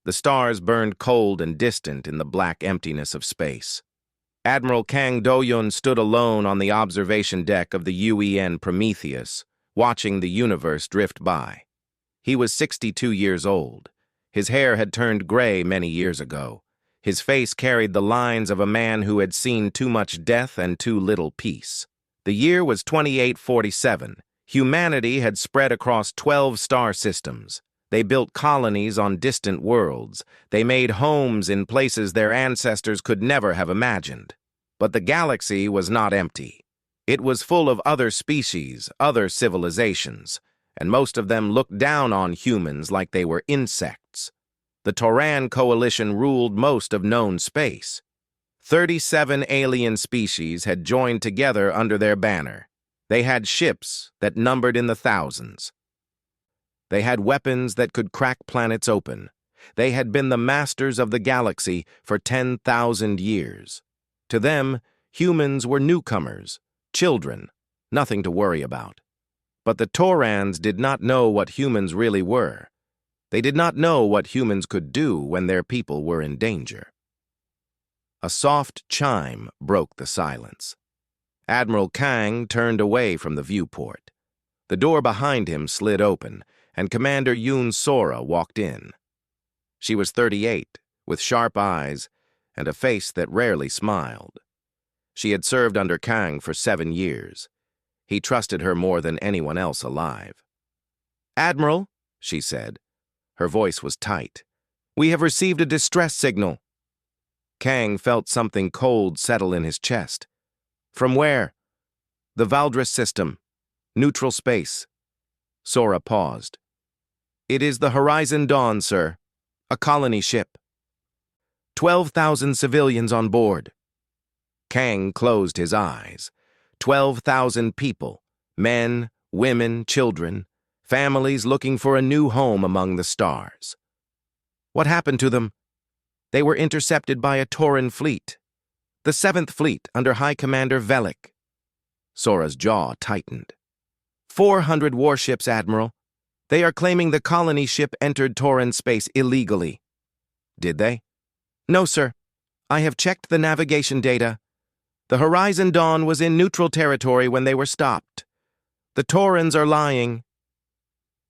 The stars burned cold and distant in the black emptiness of space. Admiral Kang Do-yun stood alone on the observation deck of the UEN Prometheus, watching the universe drift by. He was 62 years old. His hair had turned gray many years ago. His face carried the lines of a man who had seen too much death and too little peace. The year was 2847. Humanity had spread across 12 star systems. They built colonies on distant worlds. They made homes in places their ancestors could never have imagined. But the galaxy was not empty. It was full of other species, other civilizations, and most of them looked down on humans like they were insects. The Tauran coalition ruled most of known space. 37 alien species had joined together under their banner. They had ships that numbered in the thousands. They had weapons that could crack planets open. They had been the masters of the galaxy for 10,000 years. To them, humans were newcomers, children, nothing to worry about. But the Taurans did not know what humans really were. They did not know what humans could do when their people were in danger. A soft chime broke the silence. Admiral Kang turned away from the viewport. The door behind him slid open, and Commander Yoon Sora walked in. She was 38, with sharp eyes and a face that rarely smiled. She had served under Kang for 7 years. He trusted her more than anyone else alive. "Admiral," she said. Her voice was tight. "We have received a distress signal." Kang felt something cold settle in his chest. "From where?" "The Valdris system. Neutral space." Sora paused. "It is the Horizon Dawn, sir. A colony ship. 12,000 civilians on board." Kang closed his eyes. 12,000 people, men, women, children, families looking for a new home among the stars. What happened to them? They were intercepted by a Tauran fleet. The 7th Fleet under High Commander Velik. Sora's jaw tightened. 400 warships, Admiral. They are claiming the colony ship entered Tauran space illegally. Did they? No, sir. I have checked the navigation data. The Horizon Dawn was in neutral territory when they were stopped. The Taurans are lying.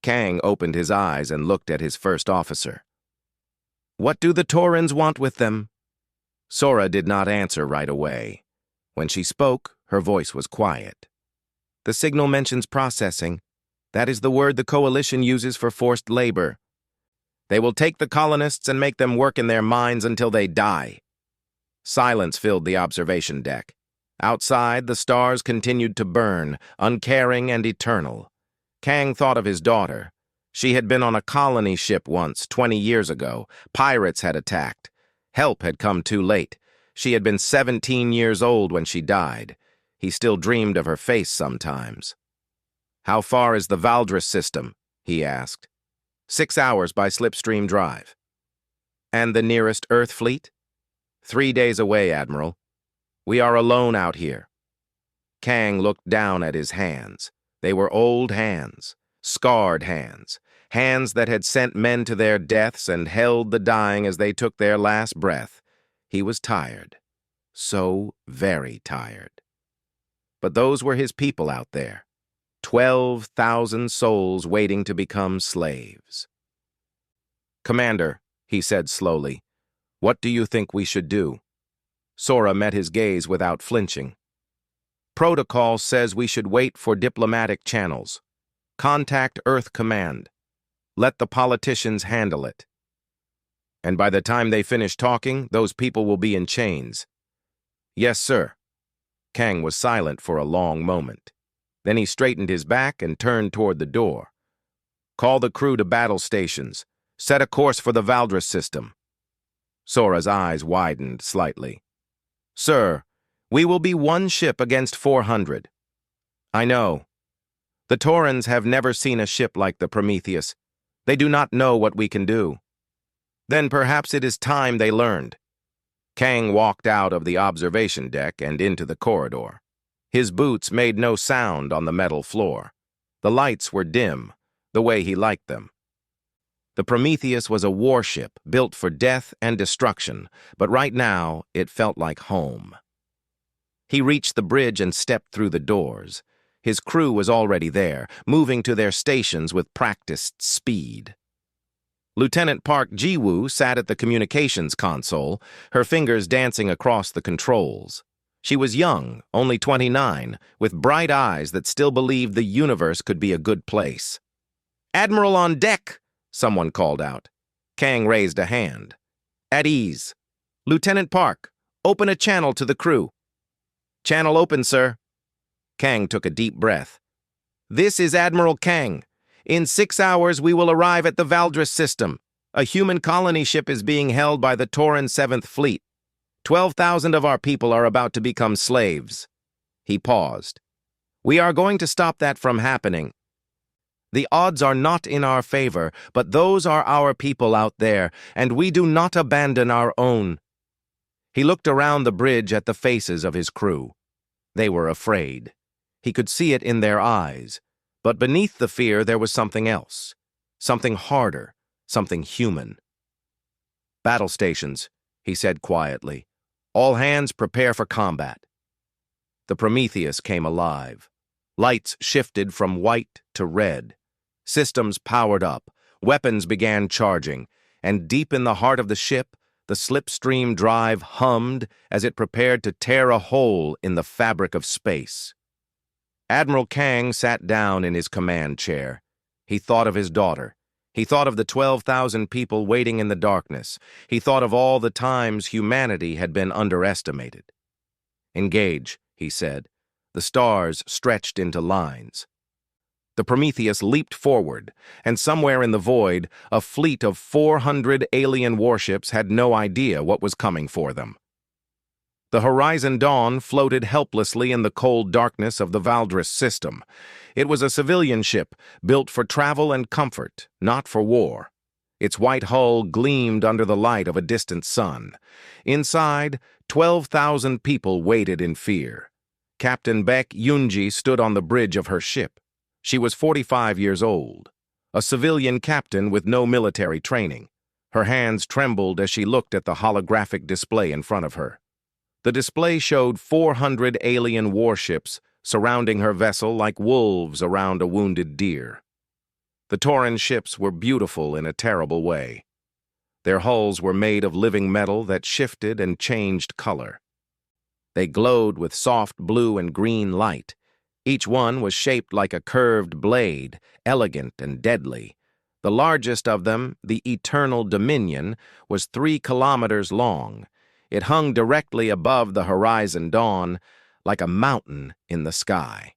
Kang opened his eyes and looked at his first officer. What do the Taurans want with them? Sora did not answer right away. When she spoke, her voice was quiet. The signal mentions processing. That is the word the coalition uses for forced labor. They will take the colonists and make them work in their mines until they die. Silence filled the observation deck. Outside, the stars continued to burn, uncaring and eternal. Kang thought of his daughter. She had been on a colony ship once, 20 years ago. Pirates had attacked. Help had come too late. She had been 17 years old when she died. He still dreamed of her face sometimes. "How far is the Valdris system?" he asked. 6 hours by slipstream drive. "And the nearest Earth fleet?" 3 days away, Admiral. We are alone out here. Kang looked down at his hands. They were old hands, scarred hands, hands that had sent men to their deaths and held the dying as they took their last breath. He was tired. So very tired. But those were his people out there. 12,000 souls waiting to become slaves. "Commander," he said slowly, "what do you think we should do?" Sora met his gaze without flinching. "Protocol says we should wait for diplomatic channels. Contact Earth Command. Let the politicians handle it. And by the time they finish talking, those people will be in chains." "Yes, sir." Kang was silent for a long moment. Then he straightened his back and turned toward the door. "Call the crew to battle stations. Set a course for the Valdris system." Sora's eyes widened slightly. "Sir, we will be one ship against 400. "I know. The Taurans have never seen a ship like the Prometheus. They do not know what we can do." "Then perhaps it is time they learned." Kang walked out of the observation deck and into the corridor. His boots made no sound on the metal floor. The lights were dim, the way he liked them. The Prometheus was a warship built for death and destruction, but right now it felt like home. He reached the bridge and stepped through the doors. His crew was already there, moving to their stations with practiced speed. Lieutenant Park Ji-woo sat at the communications console, her fingers dancing across the controls. She was young, only 29, with bright eyes that still believed the universe could be a good place. "Admiral on deck!" someone called out. Kang raised a hand. "At ease. Lieutenant Park, open a channel to the crew." "Channel open, sir." Kang took a deep breath. "This is Admiral Kang. In 6 hours we will arrive at the Valdris system. A human colony ship is being held by the Tauran 7th Fleet. 12,000 of our people are about to become slaves." He paused. "We are going to stop that from happening. The odds are not in our favor, but those are our people out there, and we do not abandon our own." He looked around the bridge at the faces of his crew. They were afraid. He could see it in their eyes. But beneath the fear there was something else. Something harder, something human. "Battle stations," he said quietly. "All hands prepare for combat." The Prometheus came alive. Lights shifted from white to red. Systems powered up, weapons began charging, and deep in the heart of the ship, the slipstream drive hummed as it prepared to tear a hole in the fabric of space. Admiral Kang sat down in his command chair. He thought of his daughter. He thought of the 12,000 people waiting in the darkness. He thought of all the times humanity had been underestimated. "Engage," he said. The stars stretched into lines. The Prometheus leaped forward, and somewhere in the void, a fleet of 400 alien warships had no idea what was coming for them. The Horizon Dawn floated helplessly in the cold darkness of the Valdris system. It was a civilian ship, built for travel and comfort, not for war. Its white hull gleamed under the light of a distant sun. Inside, 12,000 people waited in fear. Captain Baek Yoonji stood on the bridge of her ship. She was 45 years old, a civilian captain with no military training. Her hands trembled as she looked at the holographic display in front of her. The display showed 400 alien warships surrounding her vessel like wolves around a wounded deer. The Tauran ships were beautiful in a terrible way. Their hulls were made of living metal that shifted and changed color. They glowed with soft blue and green light. Each one was shaped like a curved blade, elegant and deadly. The largest of them, the Eternal Dominion, was 3 kilometers long. It hung directly above the Horizon Dawn, like a mountain in the sky.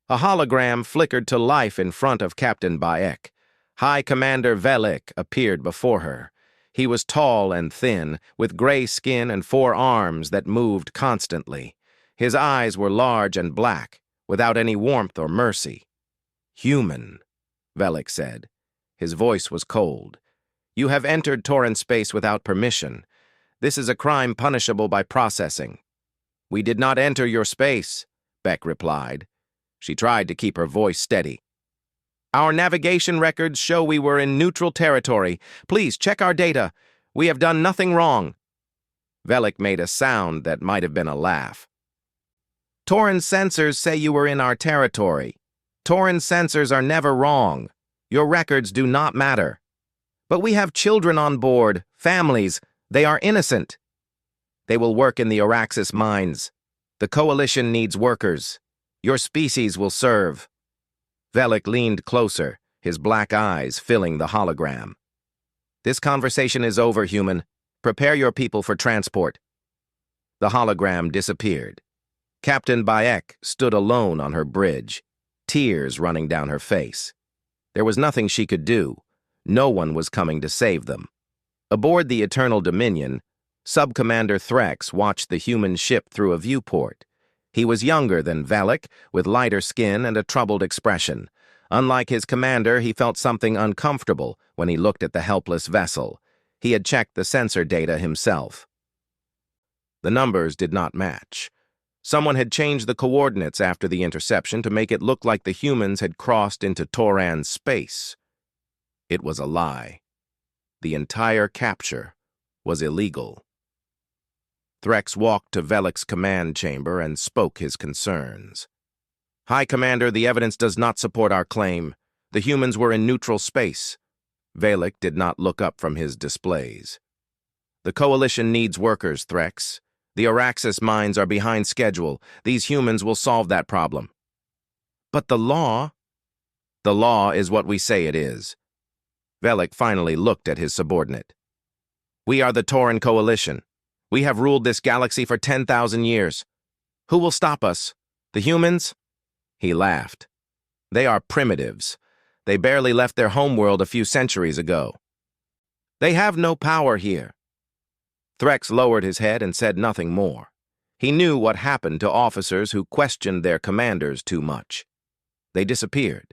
A hologram flickered to life in front of Captain Baek. High Commander Velik appeared before her. He was tall and thin, with gray skin and 4 arms that moved constantly. His eyes were large and black, without any warmth or mercy. "Human," Velik said. His voice was cold. "You have entered Tauran space without permission. This is a crime punishable by processing." "We did not enter your space," Beck replied. She tried to keep her voice steady. "Our navigation records show we were in neutral territory. Please check our data. We have done nothing wrong." Velik made a sound that might have been a laugh. "Tauran sensors say you were in our territory. Tauran sensors are never wrong. Your records do not matter. But we have children on board, families. They are innocent. They will work in the Araxis mines. The Coalition needs workers. Your species will serve." Velik leaned closer, his black eyes filling the hologram. "This conversation is over, human. Prepare your people for transport." The hologram disappeared. Captain Baek stood alone on her bridge, tears running down her face. There was nothing she could do. No one was coming to save them. Aboard the Eternal Dominion, Sub-Commander Threx watched the human ship through a viewport. He was younger than Velik, with lighter skin and a troubled expression. Unlike his commander, he felt something uncomfortable when he looked at the helpless vessel. He had checked the sensor data himself. The numbers did not match. Someone had changed the coordinates after the interception to make it look like the humans had crossed into Tauran space. It was a lie. The entire capture was illegal. Threx walked to Velik's command chamber and spoke his concerns. "High Commander, the evidence does not support our claim. The humans were in neutral space." Velik did not look up from his displays. "The Coalition needs workers, Threx. The Araxis mines are behind schedule. These humans will solve that problem." "But the law—" "The law is what we say it is." Velik finally looked at his subordinate. "We are the Tauran Coalition. We have ruled this galaxy for 10,000 years. Who will stop us? The humans?" He laughed. "They are primitives. They barely left their homeworld a few centuries ago. They have no power here." Threx lowered his head and said nothing more. He knew what happened to officers who questioned their commanders too much. They disappeared.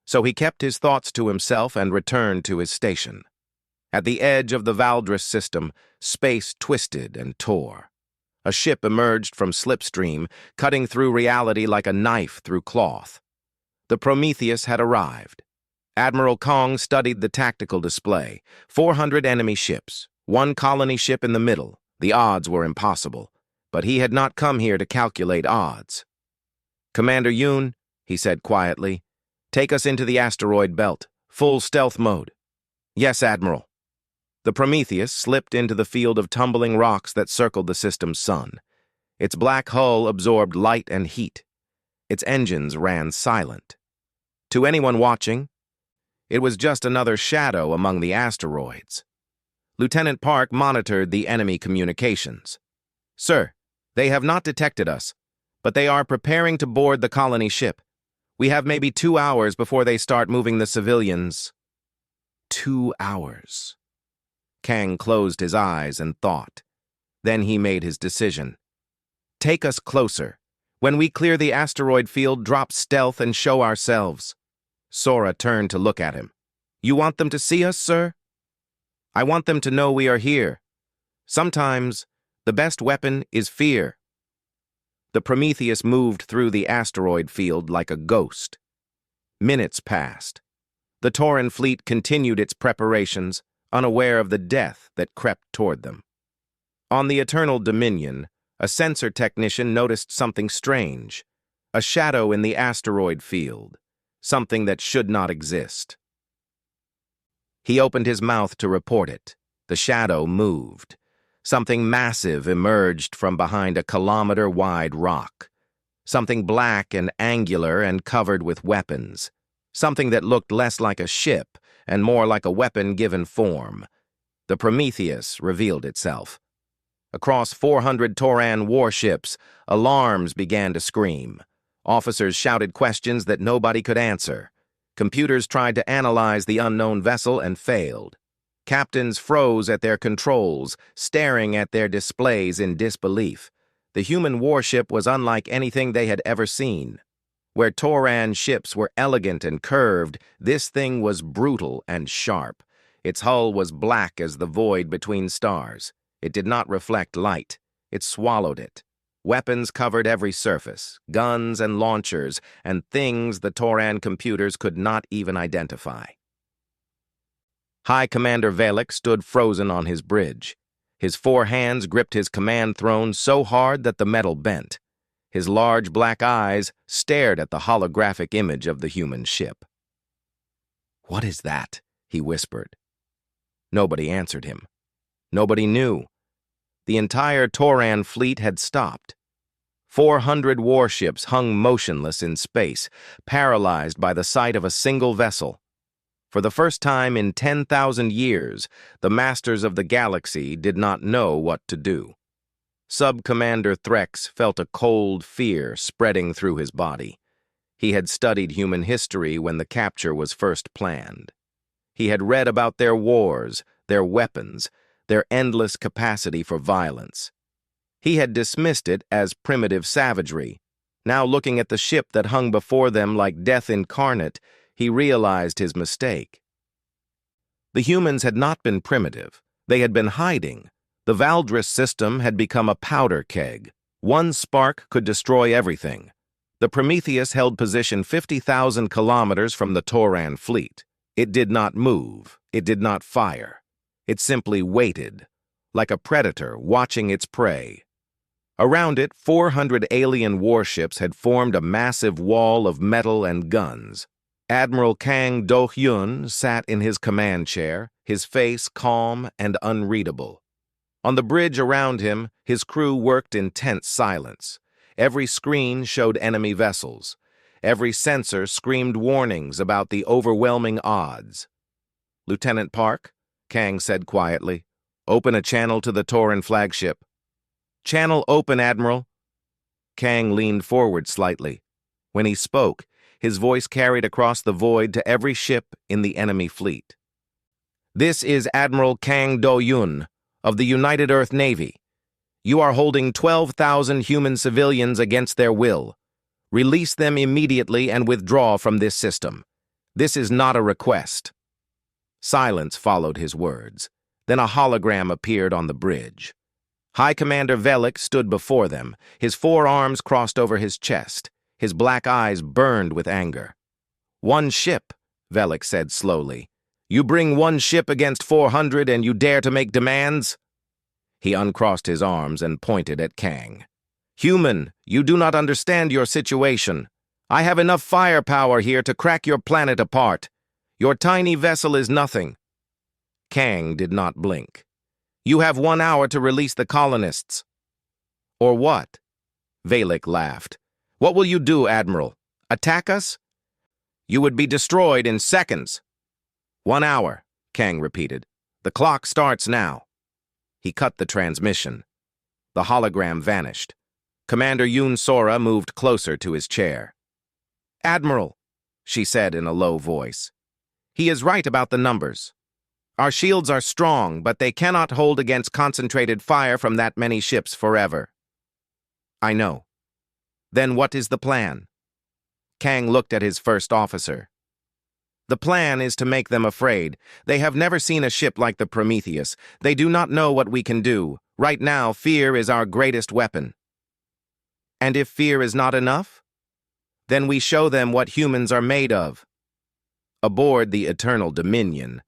So he kept his thoughts to himself and returned to his station. At the edge of the Valdris system, space twisted and tore. A ship emerged from slipstream, cutting through reality like a knife through cloth. The Prometheus had arrived. Admiral Kong studied the tactical display. 400 enemy ships, one colony ship in the middle. The odds were impossible, but he had not come here to calculate odds. "Commander Yoon," he said quietly, "take us into the asteroid belt, full stealth mode." "Yes, Admiral." The Prometheus slipped into the field of tumbling rocks that circled the system's sun. Its black hull absorbed light and heat. Its engines ran silent. To anyone watching, it was just another shadow among the asteroids. Lieutenant Park monitored the enemy communications. "Sir, they have not detected us, but they are preparing to board the colony ship. We have maybe 2 hours before they start moving the civilians." 2 hours. Kang closed his eyes and thought. Then he made his decision. "Take us closer. When we clear the asteroid field, drop stealth and show ourselves." Sora turned to look at him. "You want them to see us, sir?" "I want them to know we are here. Sometimes, the best weapon is fear." The Prometheus moved through the asteroid field like a ghost. Minutes passed. The Tauran fleet continued its preparations, unaware of the death that crept toward them. On the Eternal Dominion, a sensor technician noticed something strange, a shadow in the asteroid field, something that should not exist. He opened his mouth to report it. The shadow moved. Something massive emerged from behind a kilometer-wide rock. Something black and angular and covered with weapons. Something that looked less like a ship and more like a weapon given form. The Prometheus revealed itself. Across 400 Tauran warships, alarms began to scream. Officers shouted questions that nobody could answer. Computers tried to analyze the unknown vessel and failed. Captains froze at their controls, staring at their displays in disbelief. The human warship was unlike anything they had ever seen. Where Tauran ships were elegant and curved, this thing was brutal and sharp. Its hull was black as the void between stars. It did not reflect light. It swallowed it. Weapons covered every surface, guns and launchers, and things the Tauran computers could not even identify. High Commander Velik stood frozen on his bridge. His 4 hands gripped his command throne so hard that the metal bent. His large black eyes stared at the holographic image of the human ship. "What is that?" he whispered. Nobody answered him. Nobody knew. The entire Tauran fleet had stopped. 400 warships hung motionless in space, paralyzed by the sight of a single vessel. For the first time in 10,000 years, the masters of the galaxy did not know what to do. Sub-Commander Threx felt a cold fear spreading through his body. He had studied human history when the capture was first planned. He had read about their wars, their weapons, their endless capacity for violence. He had dismissed it as primitive savagery. Now, looking at the ship that hung before them like death incarnate, he realized his mistake. The humans had not been primitive. They had been hiding. The Valdris system had become a powder keg. One spark could destroy everything. The Prometheus held position 50,000 kilometers from the Tauran fleet. It did not move. It did not fire. It simply waited, like a predator watching its prey. Around it, 400 alien warships had formed a massive wall of metal and guns. Admiral Kang Do-hyun sat in his command chair, his face calm and unreadable. On the bridge around him, his crew worked in tense silence. Every screen showed enemy vessels. Every sensor screamed warnings about the overwhelming odds. "Lieutenant Park," Kang said quietly, "open a channel to the Tauran flagship." "Channel open, Admiral." Kang leaned forward slightly. When he spoke, his voice carried across the void to every ship in the enemy fleet. "This is Admiral Kang Do-hyun of the United Earth Navy. You are holding 12,000 human civilians against their will. Release them immediately and withdraw from this system. This is not a request." Silence followed his words. Then a hologram appeared on the bridge. High Commander Velik stood before them, his forearms crossed over his chest. His black eyes burned with anger. "One ship," Velik said slowly. "You bring one ship against 400 and you dare to make demands?" He uncrossed his arms and pointed at Kang. "Human, you do not understand your situation. I have enough firepower here to crack your planet apart. Your tiny vessel is nothing." Kang did not blink. "You have 1 hour to release the colonists." "Or what?" Velik laughed. "What will you do, Admiral? Attack us? You would be destroyed in seconds." 1 hour, Kang repeated. "The clock starts now." He cut the transmission. The hologram vanished. Commander Yoon Sora moved closer to his chair. "Admiral," she said in a low voice, "he is right about the numbers. Our shields are strong, but they cannot hold against concentrated fire from that many ships forever." "I know. Then what is the plan?" Kang looked at his first officer. "The plan is to make them afraid. They have never seen a ship like the Prometheus. They do not know what we can do. Right now, fear is our greatest weapon." "And if fear is not enough? Then we show them what humans are made of." Aboard the Eternal Dominion,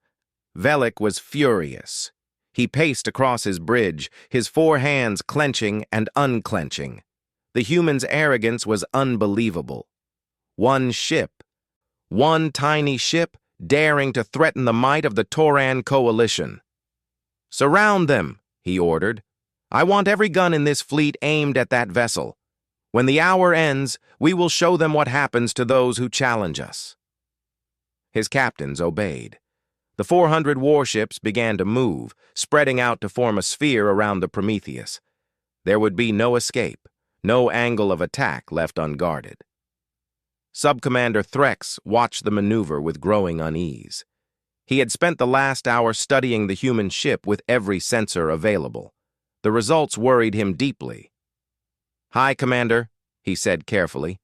Velik was furious. He paced across his bridge, his 4 hands clenching and unclenching. The humans' arrogance was unbelievable. One ship, one tiny ship, daring to threaten the might of the Tauran coalition. "Surround them," he ordered. "I want every gun in this fleet aimed at that vessel. When the hour ends, we will show them what happens to those who challenge us." His captains obeyed. The 400 warships began to move, spreading out to form a sphere around the Prometheus. There would be no escape, no angle of attack left unguarded. Subcommander Threx watched the maneuver with growing unease. He had spent the last hour studying the human ship with every sensor available. The results worried him deeply. "Hi, Commander," he said carefully.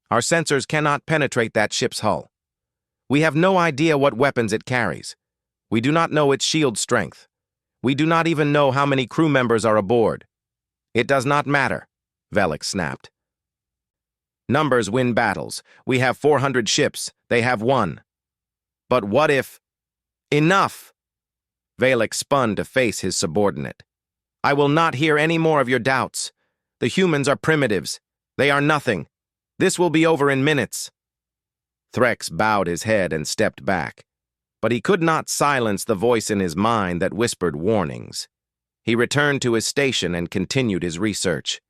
"Our sensors cannot penetrate that ship's hull. We have no idea what weapons it carries. We do not know its shield strength. We do not even know how many crew members are aboard." "It does not matter," Velik snapped. "Numbers win battles. We have 400 ships. They have 1. But what if—" "Enough!" Velik spun to face his subordinate. "I will not hear any more of your doubts. The humans are primitives. They are nothing. This will be over in minutes." Threx bowed his head and stepped back. But he could not silence the voice in his mind that whispered warnings. He returned to his station and continued his research.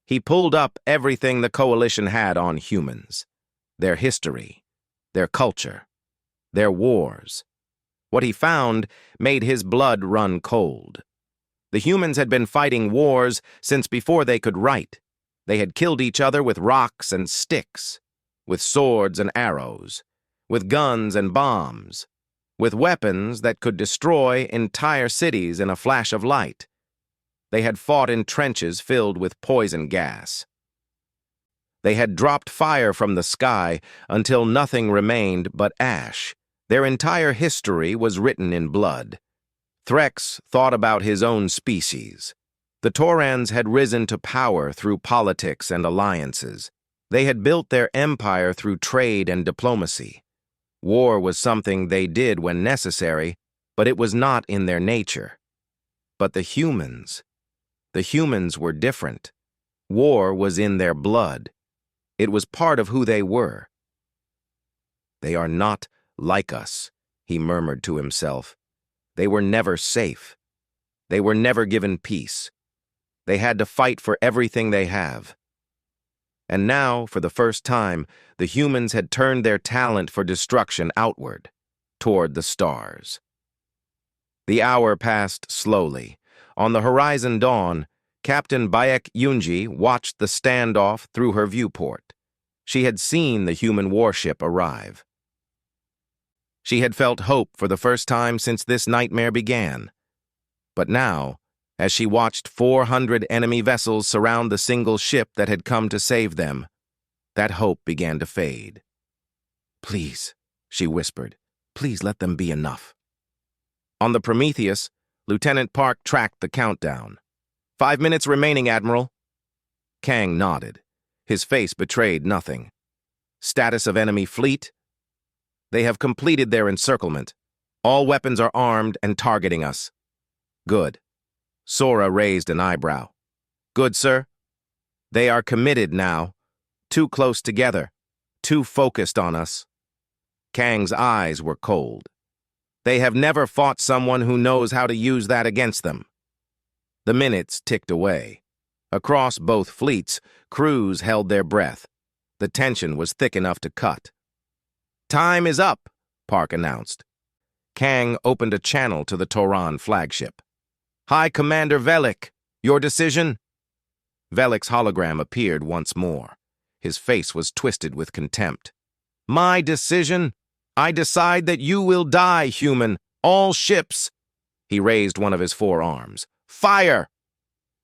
He pulled up everything the coalition had on humans. Their history, their culture, their wars. What he found made his blood run cold. The humans had been fighting wars since before they could write. They had killed each other with rocks and sticks, with swords and arrows, with guns and bombs, with weapons that could destroy entire cities in a flash of light. They had fought in trenches filled with poison gas. They had dropped fire from the sky until nothing remained but ash. Their entire history was written in blood. Threx thought about his own species. The Taurans had risen to power through politics and alliances. They had built their empire through trade and diplomacy. War was something they did when necessary, but it was not in their nature. But the humans were different. War was in their blood. It was part of who they were. "They are not like us," he murmured to himself. "They were never safe. They were never given peace. They had to fight for everything they have." And now, for the first time, the humans had turned their talent for destruction outward, toward the stars. The hour passed slowly. On the horizon dawn, Captain Bayek Yunji watched the standoff through her viewport. She had seen the human warship arrive. She had felt hope for the first time since this nightmare began. But now, as she watched 400 enemy vessels surround the single ship that had come to save them, that hope began to fade. "Please," she whispered, "please let them be enough." On the Prometheus, Lieutenant Park tracked the countdown. 5 minutes remaining, Admiral." Kang nodded. His face betrayed nothing. "Status of enemy fleet?" "They have completed their encirclement. All weapons are armed and targeting us." "Good." Sora raised an eyebrow. "Good, sir." "They are committed now. Too close together. Too focused on us." Kang's eyes were cold. "They have never fought someone who knows how to use that against them." The minutes ticked away. Across both fleets, crews held their breath. The tension was thick enough to cut. "Time is up," Park announced. Kang opened a channel to the Toran flagship. "High Commander Velik, your decision?" Velik's hologram appeared once more. His face was twisted with contempt. "My decision? I decide that you will die, human. All ships." He raised one of his forearms. "Fire!"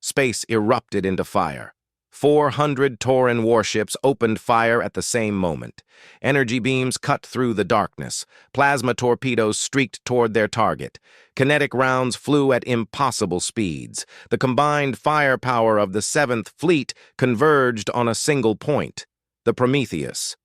Space erupted into fire. 400 Tauran warships opened fire at the same moment. Energy beams cut through the darkness. Plasma torpedoes streaked toward their target. Kinetic rounds flew at impossible speeds. The combined firepower of the 7th Fleet converged on a single point, the Prometheus.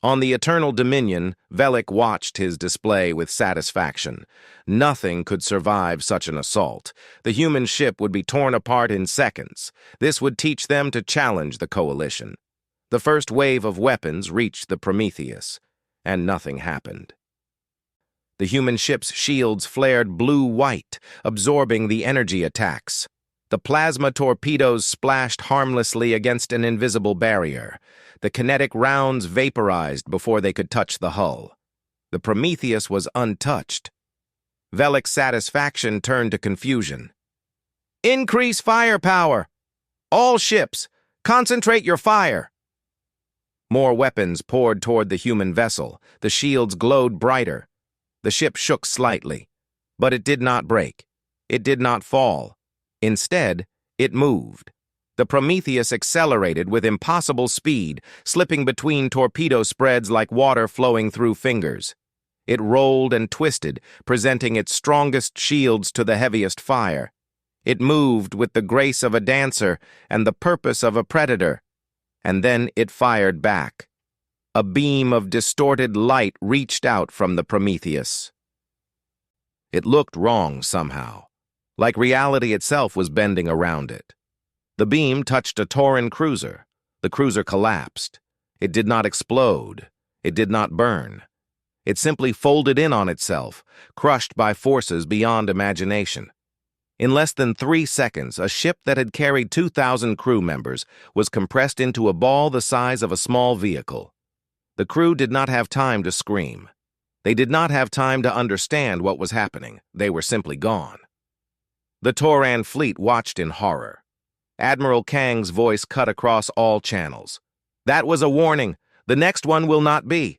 On the Eternal Dominion, Velik watched his display with satisfaction. Nothing could survive such an assault. The human ship would be torn apart in seconds. This would teach them to challenge the coalition. The first wave of weapons reached the Prometheus, and nothing happened. The human ship's shields flared blue-white, absorbing the energy attacks. The plasma torpedoes splashed harmlessly against an invisible barrier. The kinetic rounds vaporized before they could touch the hull. The Prometheus was untouched. Velik's satisfaction turned to confusion. "Increase firepower! All ships, concentrate your fire!" More weapons poured toward the human vessel. The shields glowed brighter. The ship shook slightly, but it did not break. It did not fall. Instead, it moved. The Prometheus accelerated with impossible speed, slipping between torpedo spreads like water flowing through fingers. It rolled and twisted, presenting its strongest shields to the heaviest fire. It moved with the grace of a dancer and the purpose of a predator. And then it fired back. A beam of distorted light reached out from the Prometheus. It looked wrong somehow, like reality itself was bending around it. The beam touched a Tauran cruiser. The cruiser collapsed. It did not explode. It did not burn. It simply folded in on itself, crushed by forces beyond imagination. In less than 3 seconds, a ship that had carried 2,000 crew members was compressed into a ball the size of a small vehicle. The crew did not have time to scream. They did not have time to understand what was happening. They were simply gone. The Tauran fleet watched in horror. Admiral Kang's voice cut across all channels. "That was a warning. The next one will not be."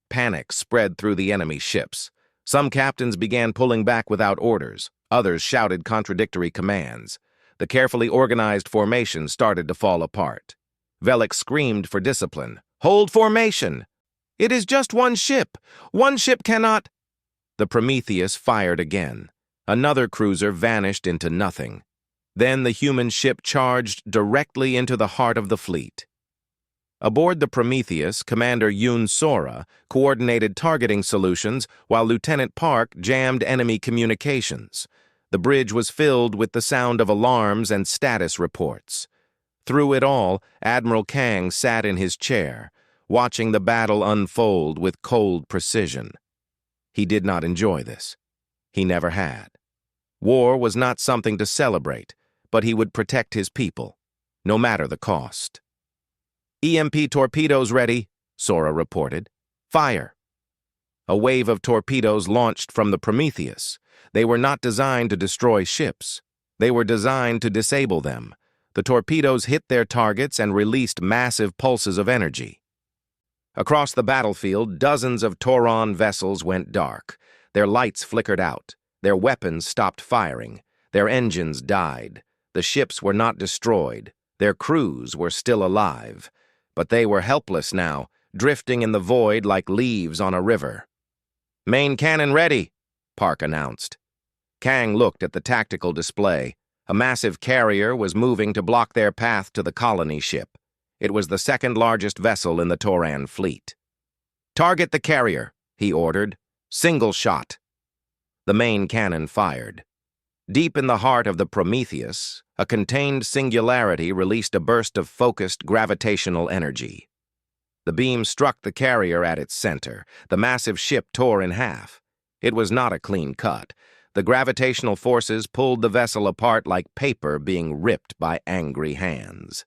Panic spread through the enemy ships. Some captains began pulling back without orders. Others shouted contradictory commands. The carefully organized formation started to fall apart. Velik screamed for discipline. "Hold formation! It is just one ship! One ship cannot—" The Prometheus fired again. Another cruiser vanished into nothing. Then the human ship charged directly into the heart of the fleet. Aboard the Prometheus, Commander Yoon Sora coordinated targeting solutions while Lieutenant Park jammed enemy communications. The bridge was filled with the sound of alarms and status reports. Through it all, Admiral Kang sat in his chair, watching the battle unfold with cold precision. He did not enjoy this. He never had. War was not something to celebrate, but he would protect his people, no matter the cost. "EMP torpedoes ready," Sora reported. "Fire." A wave of torpedoes launched from the Prometheus. They were not designed to destroy ships. They were designed to disable them. The torpedoes hit their targets and released massive pulses of energy. Across the battlefield, dozens of Tauron vessels went dark. Their lights flickered out. Their weapons stopped firing. Their engines died. The ships were not destroyed. Their crews were still alive. But they were helpless now, drifting in the void like leaves on a river. "Main cannon ready," Park announced. Kang looked at the tactical display. A massive carrier was moving to block their path to the colony ship. It was the second-largest vessel in the Tauron fleet. "Target the carrier," he ordered. "Single shot." The main cannon fired. Deep in the heart of the Prometheus, a contained singularity released a burst of focused gravitational energy. The beam struck the carrier at its center. The massive ship tore in half. It was not a clean cut. The gravitational forces pulled the vessel apart like paper being ripped by angry hands.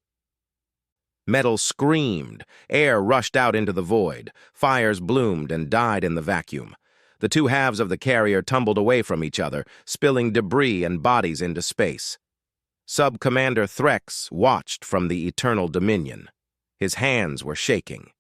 Metal screamed. Air rushed out into the void. Fires bloomed and died in the vacuum. The two halves of the carrier tumbled away from each other, spilling debris and bodies into space. Sub-Commander Threx watched from the Eternal Dominion. His hands were shaking.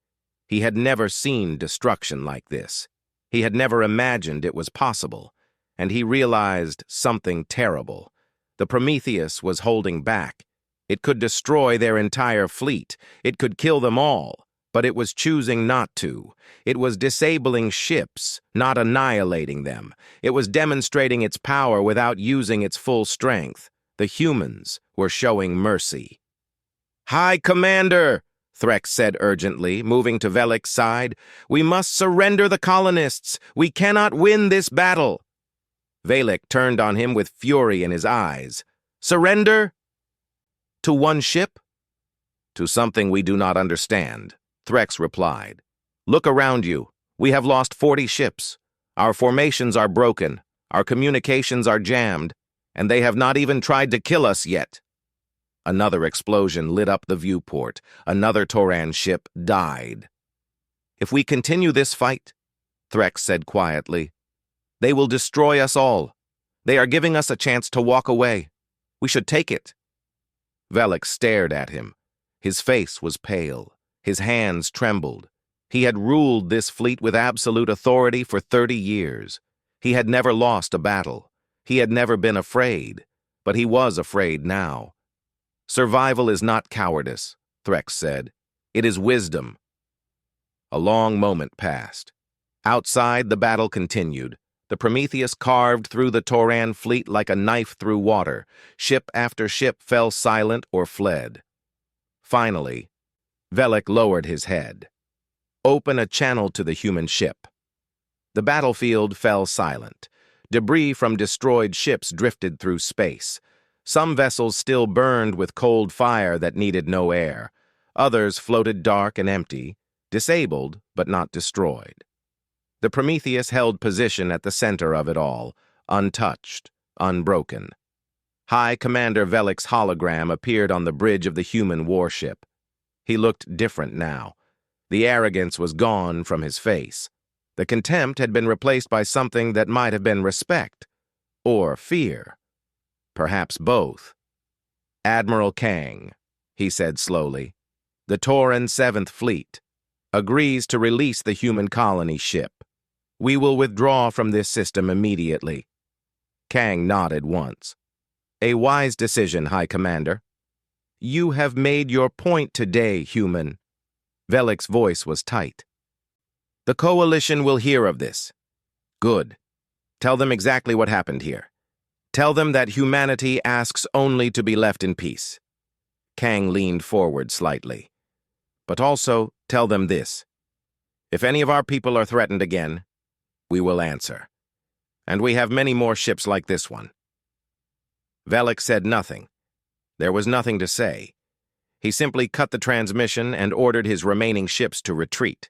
He had never seen destruction like this. He had never imagined it was possible. And he realized something terrible. The Prometheus was holding back. It could destroy their entire fleet. It could kill them all. But it was choosing not to. It was disabling ships, not annihilating them. It was demonstrating its power without using its full strength. The humans were showing mercy. "High Commander," Threx said urgently, moving to Velik's side, "we must surrender the colonists. We cannot win this battle." Velik turned on him with fury in his eyes. "Surrender? To one ship?" "To something we do not understand," Threx replied. "Look around you. We have lost 40 ships. Our formations are broken. Our communications are jammed. And they have not even tried to kill us yet." Another explosion lit up the viewport. Another Tauron ship died. "If we continue this fight," Threx said quietly, "they will destroy us all. They are giving us a chance to walk away. We should take it." Velik stared at him. His face was pale. His hands trembled. He had ruled this fleet with absolute authority for 30 years. He had never lost a battle. He had never been afraid. But he was afraid now. "Survival is not cowardice," Threx said. "It is wisdom." A long moment passed. Outside, the battle continued. The Prometheus carved through the Tauron fleet like a knife through water. Ship after ship fell silent or fled. Finally, Velik lowered his head. "Open a channel to the human ship." The battlefield fell silent. Debris from destroyed ships drifted through space. Some vessels still burned with cold fire that needed no air. Others floated dark and empty, disabled but not destroyed. The Prometheus held position at the center of it all, untouched, unbroken. High Commander Velik's hologram appeared on the bridge of the human warship. He looked different now. The arrogance was gone from his face. The contempt had been replaced by something that might have been respect, or fear. Perhaps both. "Admiral Kang," he said slowly, "the Tauron 7th Fleet, agrees to release the human colony ship. We will withdraw from this system immediately." Kang nodded once. "A wise decision, High Commander." "You have made your point today, human." Velik's voice was tight. "The Coalition will hear of this." "Good. Tell them exactly what happened here. Tell them that humanity asks only to be left in peace." Kang leaned forward slightly. But also tell them this. If any of our people are threatened again, we will answer. And we have many more ships like this one." Velik said nothing. There was nothing to say. He simply cut the transmission and ordered his remaining ships to retreat.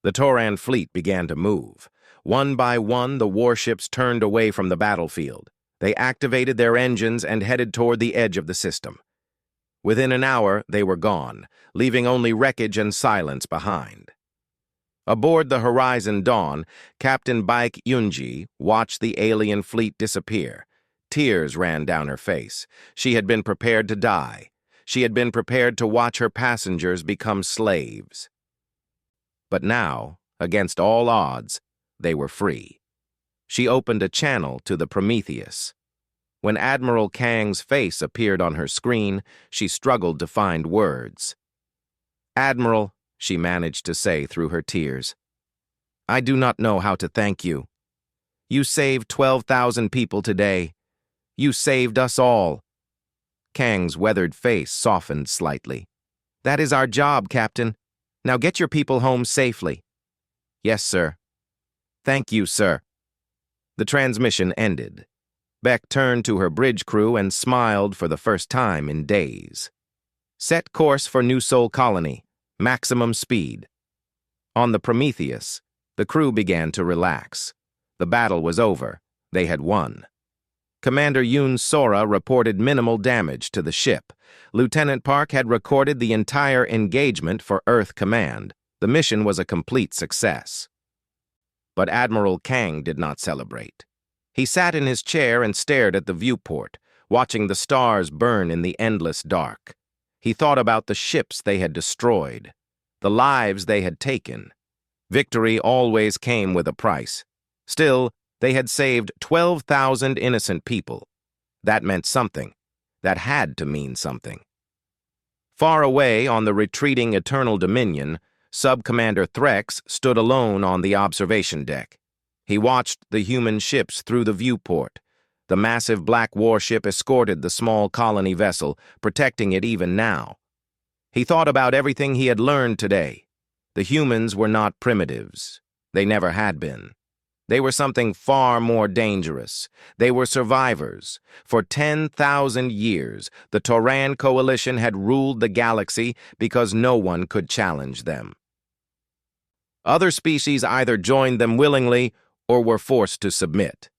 The Tauran fleet began to move. One by one, the warships turned away from the battlefield. They activated their engines and headed toward the edge of the system. Within an hour, they were gone, leaving only wreckage and silence behind. Aboard the Horizon Dawn, Captain Baek Yunji watched the alien fleet disappear. Tears ran down her face. She had been prepared to die. She had been prepared to watch her passengers become slaves. But now, against all odds, they were free. She opened a channel to the Prometheus. When Admiral Kang's face appeared on her screen, she struggled to find words. "Admiral," she managed to say through her tears, "I do not know how to thank you. You saved 12,000 people today. You saved us all." Kang's weathered face softened slightly. "That is our job, Captain. Now get your people home safely." "Yes, sir." "Thank you, sir." The transmission ended. Beck turned to her bridge crew and smiled for the first time in days. "Set course for New Sol Colony. Maximum speed." On the Prometheus, the crew began to relax. The battle was over. They had won. Commander Yoon Sora reported minimal damage to the ship. Lieutenant Park had recorded the entire engagement for Earth Command. The mission was a complete success. But Admiral Kang did not celebrate. He sat in his chair and stared at the viewport, watching the stars burn in the endless dark. He thought about the ships they had destroyed, the lives they had taken. Victory always came with a price. Still, they had saved 12,000 innocent people. That meant something. That had to mean something. Far away on the retreating Eternal Dominion, Sub-Commander Threx stood alone on the observation deck. He watched the human ships through the viewport. The massive black warship escorted the small colony vessel, protecting it even now. He thought about everything he had learned today. The humans were not primitives. They never had been. They were something far more dangerous. They were survivors. For 10,000 years, the Tauran Coalition had ruled the galaxy because no one could challenge them. Other species either joined them willingly or were forced to submit.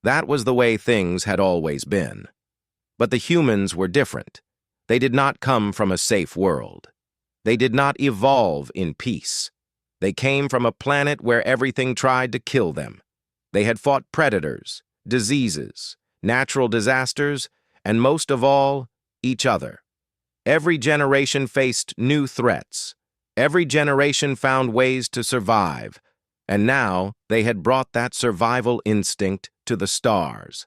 That was the way things had always been. But the humans were different. They did not come from a safe world. They did not evolve in peace. They came from a planet where everything tried to kill them. They had fought predators, diseases, natural disasters, and most of all, each other. Every generation faced new threats. Every generation found ways to survive. And now they had brought that survival instinct to the stars.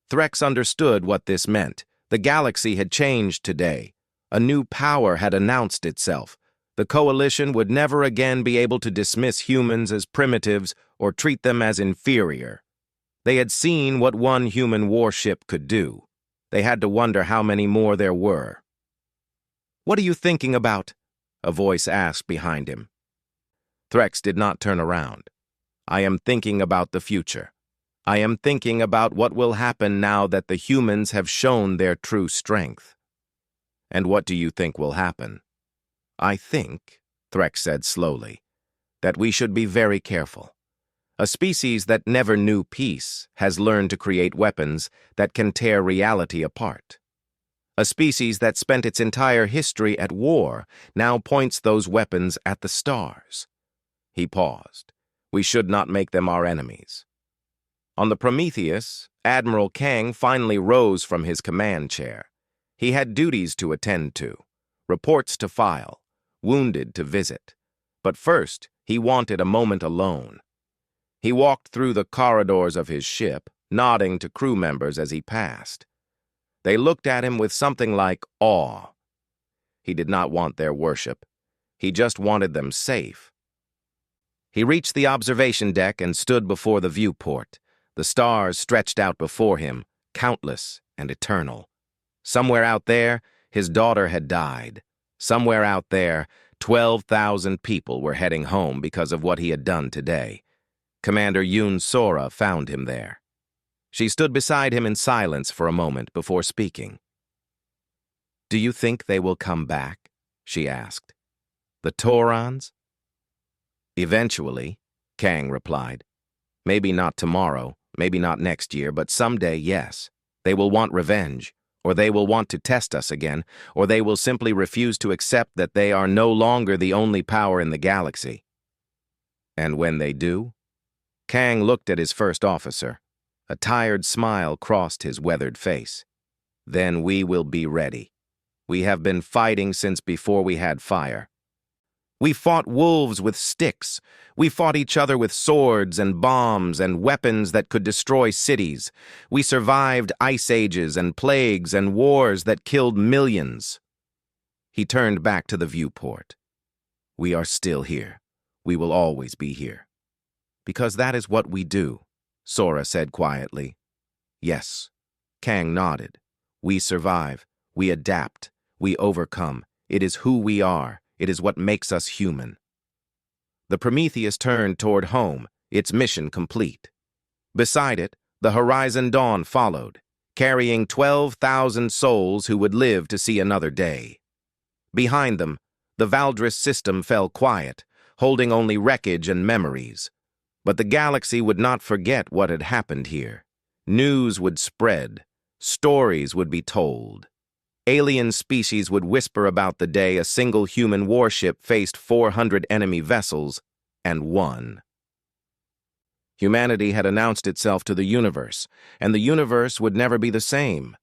Threx understood what this meant. The galaxy had changed today. A new power had announced itself. The Coalition would never again be able to dismiss humans as primitives or treat them as inferior. They had seen what one human warship could do. They had to wonder how many more there were. "What are you thinking about?" a voice asked behind him. Threx did not turn around. "I am thinking about the future. I am thinking about what will happen now that the humans have shown their true strength." "And what do you think will happen?" "I think," Threx said slowly, "that we should be very careful. A species that never knew peace has learned to create weapons that can tear reality apart. A species that spent its entire history at war now points those weapons at the stars." He paused. "We should not make them our enemies." On the Prometheus, Admiral Kang finally rose from his command chair. He had duties to attend to, reports to file, wounded to visit. But first, he wanted a moment alone. He walked through the corridors of his ship, nodding to crew members as he passed. They looked at him with something like awe. He did not want their worship. He just wanted them safe. He reached the observation deck and stood before the viewport. The stars stretched out before him, countless and eternal. Somewhere out there, his daughter had died. Somewhere out there, 12,000 people were heading home because of what he had done today. Commander Yoon Sora found him there. She stood beside him in silence for a moment before speaking. "Do you think they will come back?" she asked. "The Taurons?" "Eventually," Kang replied. "Maybe not tomorrow, maybe not next year, but someday, yes. They will want revenge, or they will want to test us again, or they will simply refuse to accept that they are no longer the only power in the galaxy." "And when they do?" Kang looked at his first officer. A tired smile crossed his weathered face. "Then we will be ready. We have been fighting since before we had fire. We fought wolves with sticks. We fought each other with swords and bombs and weapons that could destroy cities. We survived ice ages and plagues and wars that killed millions." He turned back to the viewport. "We are still here. We will always be here. Because that is what we do," Sora said quietly. "Yes." Kang nodded. "We survive. We adapt. We overcome. It is who we are. It is what makes us human." The Prometheus turned toward home, its mission complete. Beside it, the Horizon Dawn followed, carrying 12,000 souls who would live to see another day. Behind them, the Valdris system fell quiet, holding only wreckage and memories. But the galaxy would not forget what had happened here. News would spread. Stories would be told. Alien species would whisper about the day a single human warship faced 400 enemy vessels and won. Humanity had announced itself to the universe, and the universe would never be the same.